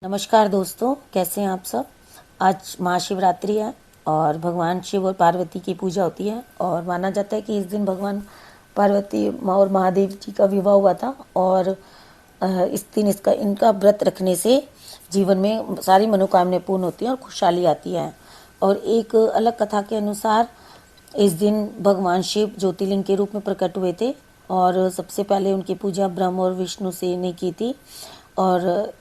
नमस्कार दोस्तों, कैसे हैं आप सब। आज महाशिवरात्रि है और भगवान शिव और पार्वती की पूजा होती है और माना जाता है कि इस दिन भगवान पार्वती और महादेव जी का विवाह हुआ था। और इस दिन इनका व्रत रखने से जीवन में सारी मनोकामनाएं पूर्ण होती हैं और खुशहाली आती है। और एक अलग कथा के अनुसार इस दिन भगवान शिव ज्योतिर्लिंग के रूप में प्रकट हुए थे और सबसे पहले उनकी पूजा ब्रह्मा और विष्णु से ने की थी। और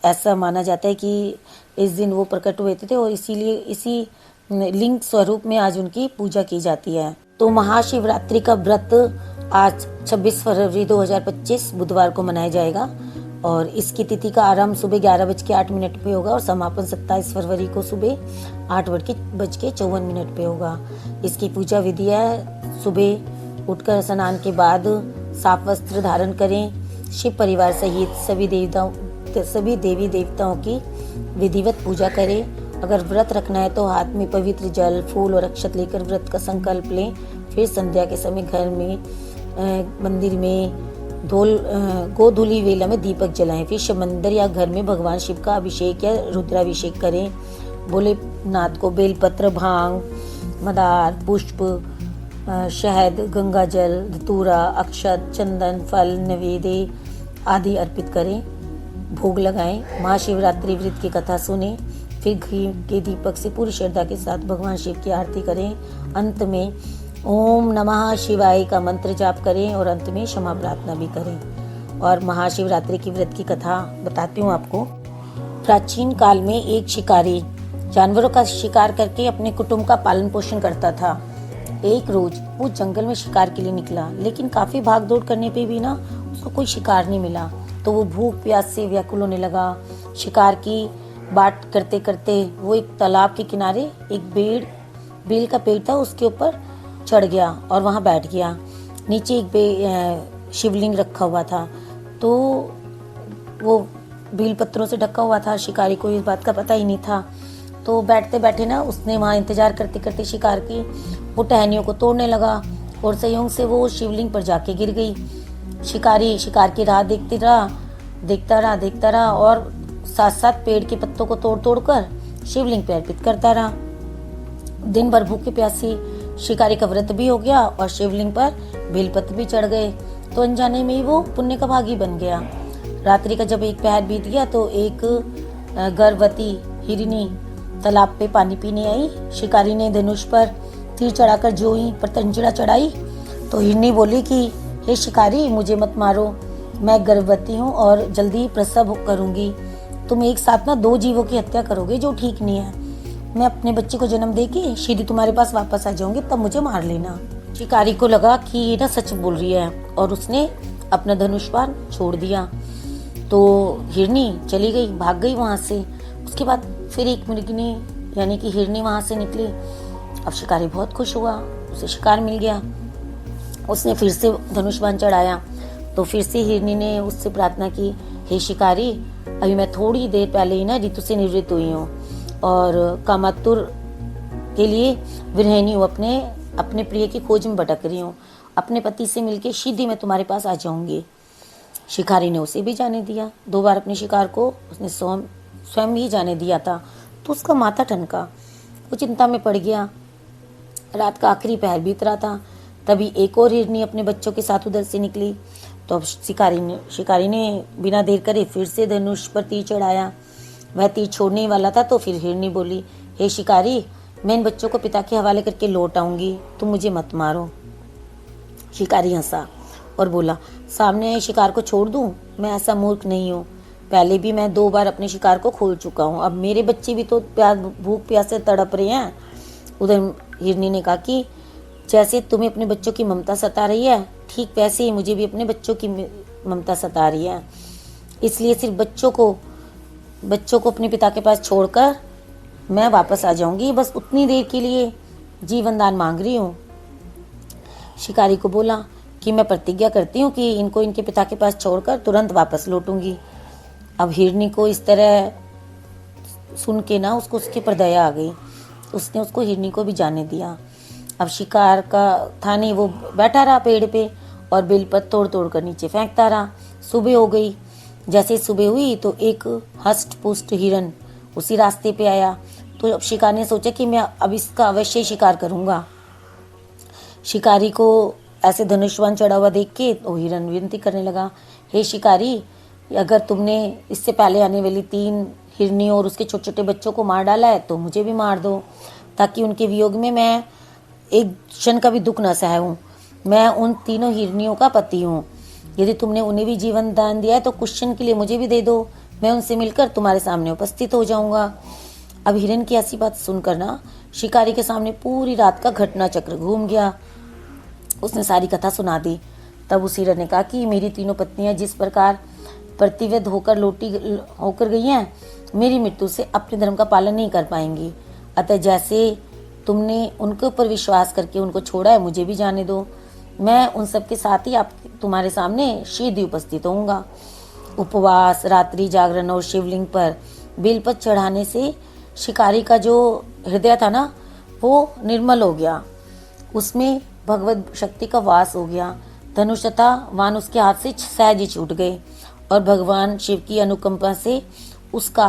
ऐसा माना जाता है कि इस दिन वो प्रकट हुए थे और इसीलिए इसी लिंग स्वरूप में आज उनकी पूजा की जाती है। तो महाशिवरात्रि का व्रत आज 26 फरवरी 2025 बुधवार को मनाया जाएगा और इसकी तिथि का आरंभ सुबह 11:08 पे होगा और समापन 27 फरवरी को सुबह 8:54 पे होगा। इसकी पूजा विधि है, सुबह उठकर स्नान के बाद साफ वस्त्र धारण करें, शिव परिवार सहित सभी देवी देवताओं की विधिवत पूजा करें। अगर व्रत रखना है तो हाथ में पवित्र जल, फूल और अक्षत लेकर व्रत का संकल्प लें। फिर संध्या के समय घर में मंदिर में गोधूली वेला में दीपक जलाएं। फिर शिव मंदिर या घर में भगवान शिव का अभिषेक या रुद्राभिषेक करें। भोलेनाथ को बेलपत्र, भांग, मदार, पुष्प, शहद, गंगा जल, धतूरा, अक्षत, चंदन, फल, नैवेद्य आदि अर्पित करें, भोग लगाएं। महाशिवरात्रि व्रत की कथा सुने, फिर घी के दीपक से पूरी श्रद्धा के साथ भगवान शिव की आरती करें। अंत में ओम नमः शिवाय का मंत्र जाप करें और अंत में क्षमा प्रार्थना भी करें। और महाशिवरात्रि की व्रत की कथा बताती हूँ आपको। प्राचीन काल में एक शिकारी जानवरों का शिकार करके अपने कुटुंब का पालन पोषण करता था। एक रोज वो जंगल में शिकार के लिए निकला, लेकिन काफी भाग दौड़ करने पे भी उसको कोई शिकार नहीं मिला। तो वो भूख प्यास से व्याकुल होने लगा। शिकार की बाट करते करते वो एक तालाब के किनारे एक बेल का पेड़ था, उसके ऊपर चढ़ गया और वहां बैठ गया। नीचे एक शिवलिंग रखा हुआ था, तो वो बेल पत्रों से ढका हुआ था। शिकारी को इस बात का पता ही नहीं था। तो बैठते बैठे उसने वहां इंतजार करते करते शिकार की वो टहनियों को तोड़ने लगा और संयोग से वो शिवलिंग पर जाके गिर गई। शिकारी शिकार की राह देखता रहा और साथ साथ पेड़ के पत्तों को तोड़ तोड़ कर शिवलिंग पे अर्पित करता रहा। दिन भर भूखे प्यासी शिकारी का व्रत भी हो गया और शिवलिंग पर बेलपत्र भी चढ़ गए, तो अनजाने में ही वो पुण्य का भागी बन गया। रात्रि का जब एक पहर बीत गया तो एक गर्भवती हिरनी तालाब पे पानी पीने आई। शिकारी ने धनुष पर तीर चढ़ाकर जो ही पतंजड़ा चढ़ाई तो हिरनी बोली कि हे शिकारी, मुझे मत मारो, मैं गर्भवती हूँ और जल्दी प्रसव करूंगी। तुम एक साथ दो जीवों की हत्या करोगे, जो ठीक नहीं है। मैं अपने बच्चे को जन्म देके सीधी तुम्हारे पास वापस आ जाऊंगी, तब मुझे मार लेना। शिकारी को लगा कि ये सच बोल रही है और उसने अपना धनुष बाण छोड़ दिया। तो हिरनी चली गई, भाग गई वहां से। उसके बाद फिर एक मृगनी यानी कि हिरनी वहां से निकली। अब शिकारी बहुत खुश हुआ, उसे शिकार मिल गया। उसने फिर से धनुष बाण चढ़ाया तो फिर से हिरनी ने उससे प्रार्थना की, हे शिकारी, अभी मैं थोड़ी देर पहले ही ऋतु से निवृत्त हुई हूँ और कामातुर के लिए विरहिणी हूँ, अपने प्रिय की खोज में भटक रही हूँ। अपने पति से मिलके सीधी मैं तुम्हारे पास आ जाऊंगी। शिकारी ने उसे भी जाने दिया। 2 बार अपने शिकार को उसने स्वयं ही जाने दिया था। तो उसका माथा ठनका, वो चिंता में पड़ गया। रात का आखिरी पहर बीत रहा था, तभी एक और हिरनी अपने बच्चों के साथ उधर से निकली। तो अब शिकारी ने बिना देर करे फिर से धनुष पर तीर चढ़ाया। वह तीर छोड़ने ही वाला था तो फिर हिरनी बोली, हे शिकारी, मैं इन बच्चों को पिता के हवाले करके लौट आऊंगी, तुम मुझे मत मारो। शिकारी हंसा और बोला, सामने आए शिकार को छोड़ दूं? मैं ऐसा मूर्ख नहीं हूँ। पहले भी मैं 2 बार अपने शिकार को खोल चुका हूँ। अब मेरे बच्चे भी तो भूख प्यास से तड़प रहे हैं। उधर हिरनी ने कहा कि जैसे तुम्हें अपने बच्चों की ममता सता रही है, ठीक वैसे ही मुझे भी अपने बच्चों की ममता सता रही है। इसलिए सिर्फ बच्चों को अपने पिता के पास छोड़कर मैं वापस आ जाऊंगी, बस उतनी देर के लिए जीवन दान मांग रही हूँ। शिकारी को बोला कि मैं प्रतिज्ञा करती हूँ कि इनको इनके पिता के पास छोड़कर तुरंत वापस लौटूंगी। अब हिरनी को इस तरह सुन के उसको उसके पर दया आ गई। उसने उसको हिरनी को भी जाने दिया। अब शिकार का था नहीं, वो बैठा रहा पेड़ पे और बेलपत्र तोड़ तोड़ कर नीचे फेंकता रहा। सुबह हो गई जैसे ही सुबह हुई तो एक हष्ट पुष्ट हिरन उसी रास्ते पे आया। तो अब शिकारी ने सोचा कि मैं अब इसका अवश्य शिकार करूंगा। शिकारी को ऐसे धनुष्वान चढ़ा हुआ देख के तो हिरन विनती करने लगा, हे शिकारी, अगर तुमने इससे पहले आने वाली 3 हिरनियों और उसके छोटे छोटे बच्चों को मार डाला है तो मुझे भी मार दो, ताकि उनके वियोग में मैं एक क्षण का भी दुख न सहूं। मैं उन तीनों हिरनियों का पति हूँ। यदि तुमने उन्हें भी जीवन दान दिया है तो कुछ क्षण के लिए मुझे भी दे दो, मैं उनसे मिलकर तुम्हारे सामने उपस्थित हो जाऊंगा। अब हिरन की ऐसी बात सुनकर ना शिकारी के सामने पूरी रात का घटना चक्र घूम गया। उसने सारी कथा सुना दी। तब उस हिरन ने कहा कि मेरी तीनों पत्नियां जिस प्रकार प्रतिवद्ध होकर लोटी होकर गई हैं, मेरी मृत्यु से अपने धर्म का पालन नहीं कर पाएंगी। अतः जैसे तुमने उनके ऊपर विश्वास करके उनको छोड़ा है, मुझे भी जाने दो। मैं उन सबके साथ ही तुम्हारे सामने शीघ्र उपस्थित होऊंगा। उपवास, रात्रि जागरण और शिवलिंग पर बेलपत्र चढ़ाने से शिकारी का जो हृदय था ना, वो निर्मल हो गया। उसमें भगवत शक्ति का वास हो गया। धनुष तथा वान उसके हाथ से सहज ही छूट गए और भगवान शिव की अनुकंपा से उसका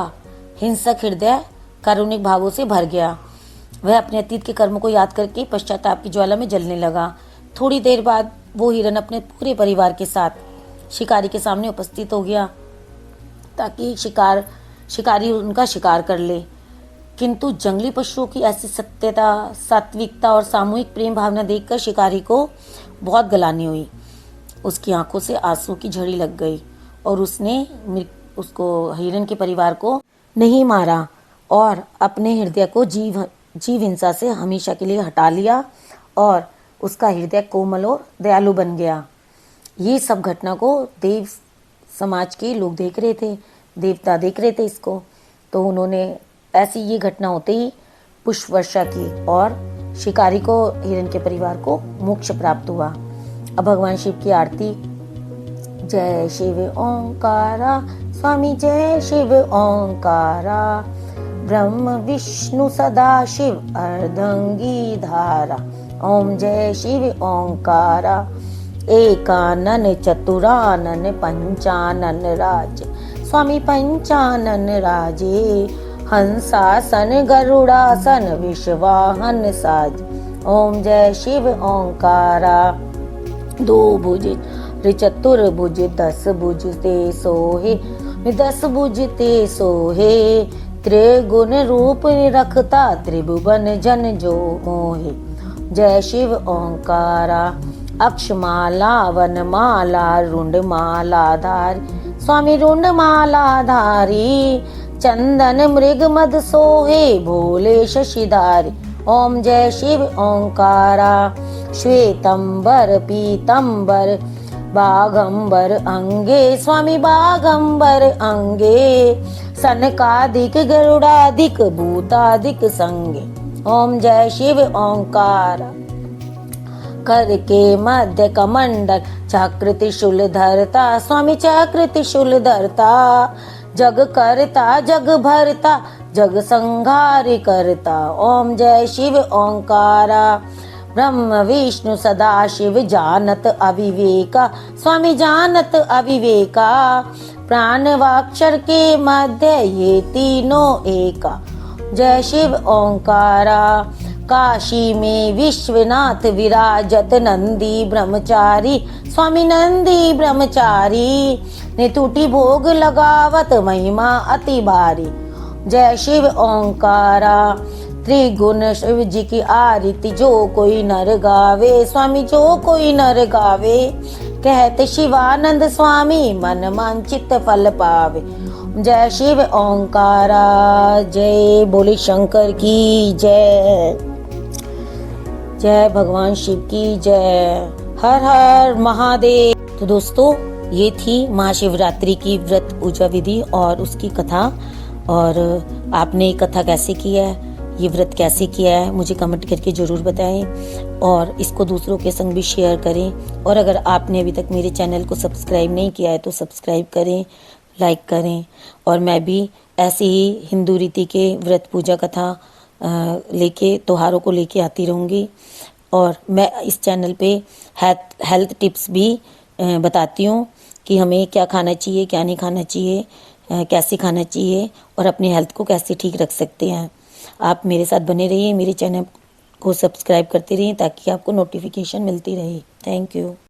हिंसक हृदय कारुणिक भावों से भर गया। वह अपने अतीत के कर्मों को याद करके पश्चाताप की ज्वाला में जलने लगा। थोड़ी देर बाद वो हिरन अपने पूरे परिवार के साथ शिकारी के सामने उपस्थित हो गया, ताकि शिकारी उनका शिकार कर ले। किंतु जंगली पशुओं की ऐसी सत्यता, सात्विकता और सामूहिक प्रेम भावना देखकर शिकारी को बहुत गलानी हुई। उसकी आंखों से आंसू की झड़ी लग गई और उसने उसको हिरन के परिवार को नहीं मारा और अपने हृदय को जीव हिंसा से हमेशा के लिए हटा लिया और उसका हृदय कोमल और दयालु बन गया। ये सब घटना को देव समाज के लोग देख रहे थे, देवता देख रहे थे इसको। तो उन्होंने ऐसी ये घटना होते ही पुष्प वर्षा की और शिकारी को, हिरन के परिवार को मोक्ष प्राप्त हुआ। अब भगवान शिव की आरती। जय शिव ओंकारा, स्वामी जय शिव ओंकारा, ब्रह्म विष्णु सदा शिव अर्धंगी धारा। ओम जय शिव ओंकारा, एकानन चतुरानन पंचानन राज, स्वामी पंचानन राजे, हंसासन गरुड़ासन विश्वाहन साज। ओम जय शिव ओंकारा, 2 भुज चतुर्भुज 10 भुज ते सोहे, 10 भुज ते सोहे, त्रिगुण रूप रखता त्रिभुवन जन जो मोहे। जय शिव ओंकारा, अक्षमाला वनमाला रुंडमाला धारी, स्वामी रुंडमाला धारी, चंदन मृग मद सोहे भोले शशिधारी। ओम जय शिव ओंकारा, श्वेतंबर पीतंबर बागंबर अंगे, स्वामी बागंबर अंगे, सनकादिक गरुड़ादिक भूतादिक संगे। ओम जय शिव ओंकारा, कर के मध्य कमंडल चक्र त्रिशूल धरता, स्वामी चक्र त्रिशूल धरता, जग करता जग भरता जग संहार करता। ओम जय शिव ओंकारा, ब्रह्म विष्णु सदा शिव जानत अविवेका, स्वामी जानत अविवेका, प्राण वाक्षर के मध्य ये तीनों एका। जय शिव ओंकारा, काशी में विश्वनाथ विराजत नंदी ब्रह्मचारी, स्वामी नंदी ब्रह्मचारी, ने टूटी भोग लगावत महिमा अति भारी। जय शिव ओंकारा, त्रिगुण शिव जी की आरती जो कोई नर गावे, स्वामी जो कोई नर गावे, कहते शिवानंद स्वामी मन मांचित फल पावे। जय शिव ओंकारा, जय बोले शंकर की जय, जय भगवान शिव की जय, हर हर महादेव। तो दोस्तों, ये थी महाशिवरात्रि की व्रत पूजा विधि और उसकी कथा। और आपने कथा कैसे की है, ये व्रत कैसे किया है, मुझे कमेंट करके जरूर बताएं और इसको दूसरों के संग भी शेयर करें। और अगर आपने अभी तक मेरे चैनल को सब्सक्राइब नहीं किया है तो सब्सक्राइब करें, लाइक करें। और मैं भी ऐसे ही हिंदू रीति के व्रत पूजा कथा लेके, त्योहारों को लेके आती रहूँगी। और मैं इस चैनल पे हेल्थ टिप्स भी बताती हूँ कि हमें क्या खाना चाहिए, क्या नहीं खाना चाहिए, कैसे खाना चाहिए और अपनी हेल्थ को कैसे ठीक रख सकते हैं। आप मेरे साथ बने रहिए, मेरे चैनल को सब्सक्राइब करते रहिए ताकि आपको नोटिफिकेशन मिलती रहे। Thank you.